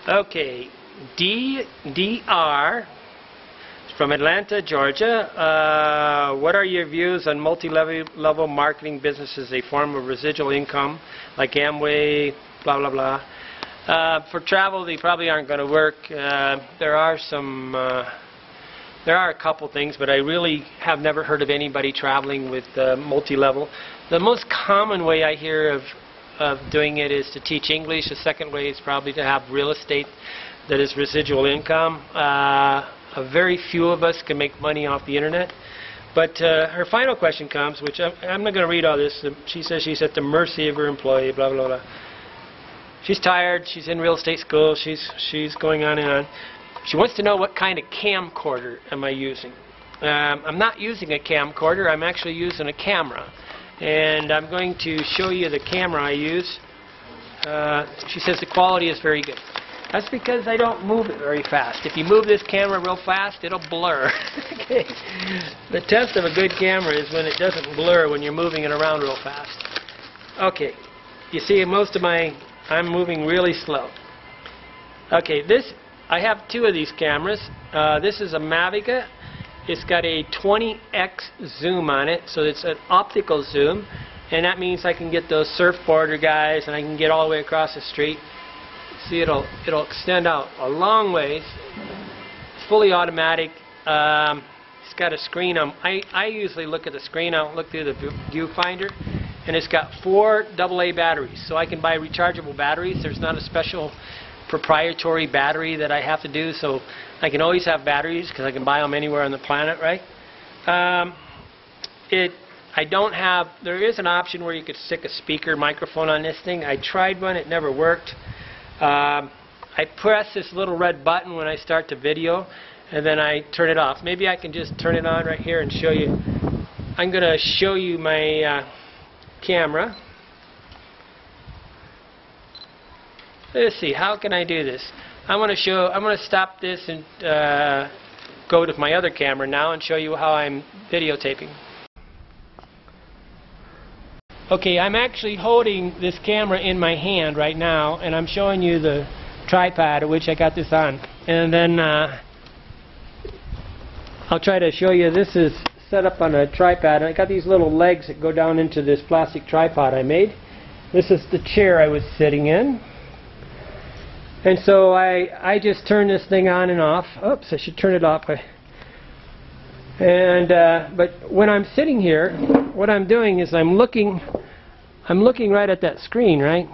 Okay, DR from Atlanta, Georgia. What are your views on multi-level marketing business as a form of residual income, like Amway, blah blah blah? For travel, they probably aren't going to work. There are a couple things, but I really have never heard of anybody traveling with multi-level. The most common way I hear of doing it is to teach English. The second way is probably to have real estate that is residual income. Very few of us can make money off the internet. But her final question comes, which I'm not going to read all this. She says she's at the mercy of her employee, blah, blah, blah. She's tired. She's in real estate school. She's going on and on. She wants to know what kind of camcorder am I using. I'm not using a camcorder. I'm actually using a camera. And I'm going to show you the camera I use. She says the quality is very good. That's because I don't move it very fast. If you move this camera real fast, it'll blur. Okay. The test of a good camera is when it doesn't blur when you're moving it around real fast. Okay. You see, I'm moving really slow. Okay, I have two of these cameras. This is a Mavica. It's got a 20x zoom on it, so it's an optical zoom, and that means I can get those surfboarder guys, and I can get all the way across the street. See, it'll extend out a long ways. It's fully automatic. It's got a screen. I usually look at the screen. I don't look through the viewfinder, and it's got 4 AA batteries, so I can buy rechargeable batteries. There's not a special proprietary battery that I have to do, so I can always have batteries because I can buy them anywhere on the planet, right? There is an option where you could stick a speaker microphone on this thing. I tried one, it never worked. I press this little red button when I start the video, and then I turn it off. Maybe I can just turn it on right here and show you. I'm going to show you my camera. Let's see, how can I do this? I'm going to stop this and go to my other camera now and show you how I'm videotaping. Okay, I'm actually holding this camera in my hand right now, and I'm showing you the tripod at which I got this on. And then I'll try to show you. This is set up on a tripod, and I got these little legs that go down into this plastic tripod I made. This is the chair I was sitting in. And so I just turn this thing on and off. Oops, I should turn it off. But when I'm sitting here, what I'm doing is I'm looking right at that screen, right?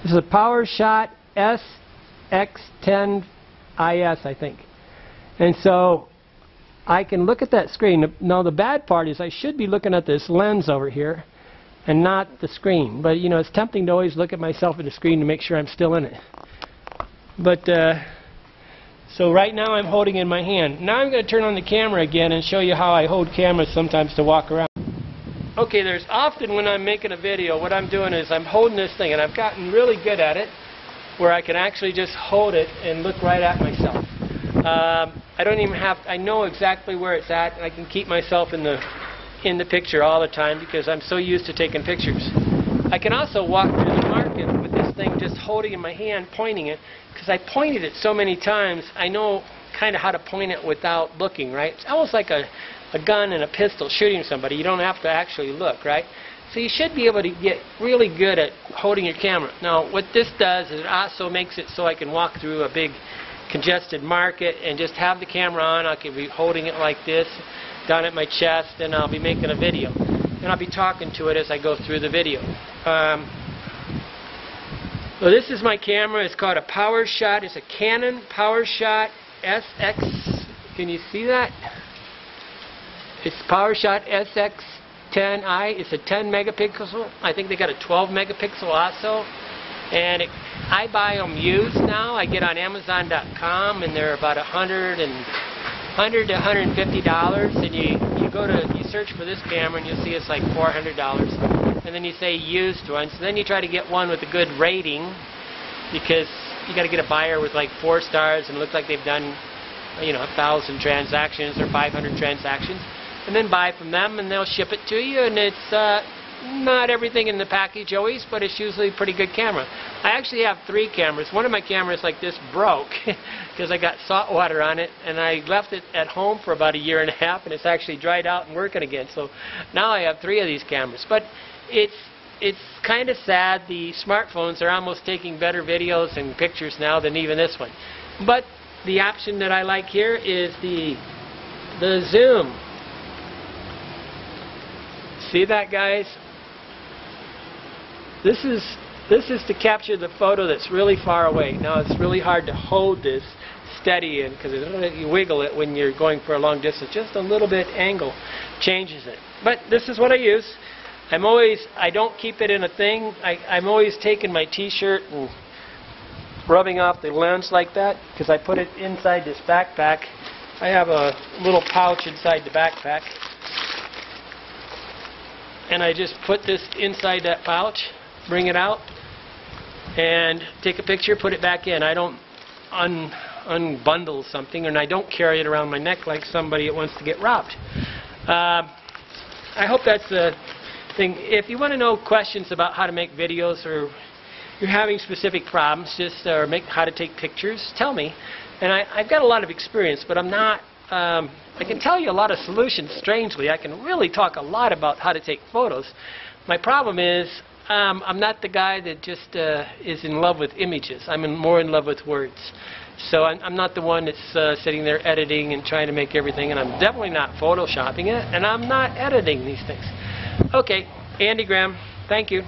This is a PowerShot SX10IS, I think. And so I can look at that screen. Now the bad part is I should be looking at this lens over here and not the screen. But you know, it's tempting to always look at myself at the screen to make sure I'm still in it. But so right now I'm holding it in my hand. Now I'm going to turn on the camera again and show you how I hold cameras sometimes to walk around. Okay, there's often when I'm making a video, what I'm doing is I'm holding this thing, and I've gotten really good at it, where I can actually just hold it and look right at myself. I don't even have, I know exactly where it's at, and I can keep myself in the picture all the time because I'm so used to taking pictures. I can also walk through the market with this thing just holding in my hand, pointing it, because I pointed it so many times, I know kind of how to point it without looking, right? It's almost like a gun and a pistol shooting somebody. You don't have to actually look, right? So you should be able to get really good at holding your camera. Now, what this does is it also makes it so I can walk through a big congested market and just have the camera on. I can be holding it like this, down at my chest, and I'll be making a video. And I'll be talking to it as I go through the video. So this is my camera. It's called a PowerShot. It's a Canon PowerShot SX. Can you see that? It's PowerShot SX10i. It's a 10 megapixel. I think they got a 12 megapixel also. And I buy them used now. I get on Amazon.com, and they're about $100 to $150. And you search for this camera, and you'll see it's like $400. And then you say used ones. And then you try to get one with a good rating, because you got to get a buyer with like 4 stars and look like they've done, 1,000 transactions or 500 transactions. And then buy from them, and they'll ship it to you, and it's not everything in the package always, but it's usually a pretty good camera. I actually have 3 cameras. One of my cameras like this broke because I got salt water on it, and I left it at home for about 1.5 years, and it's actually dried out and working again. So now I have 3 of these cameras. But it's kind of sad. The smartphones are almost taking better videos and pictures now than even this one. But the option that I like here is the zoom. See that, guys? This is to capture the photo that's really far away. Now it's really hard to hold this steady in because you wiggle it when you're going for a long distance. Just a little bit angle changes it. But this is what I use. I don't keep it in a thing. I'm always taking my t-shirt and rubbing off the lens like that because I put it inside this backpack. I have a little pouch inside the backpack, and I just put this inside that pouch, bring it out, and take a picture, put it back in. I don't unbundle something, and I don't carry it around my neck like somebody that wants to get robbed. I hope that's a thing. If you want to know questions about how to make videos, or you're having specific problems, or how to take pictures, tell me. And I've got a lot of experience, but I'm not. I can tell you a lot of solutions. Strangely, I can really talk a lot about how to take photos. My problem is I'm not the guy that just is in love with images. I'm more in love with words. So I'm not the one that's sitting there editing and trying to make everything, and I'm definitely not photoshopping it, and I'm not editing these things. Okay, Andy Graham, thank you.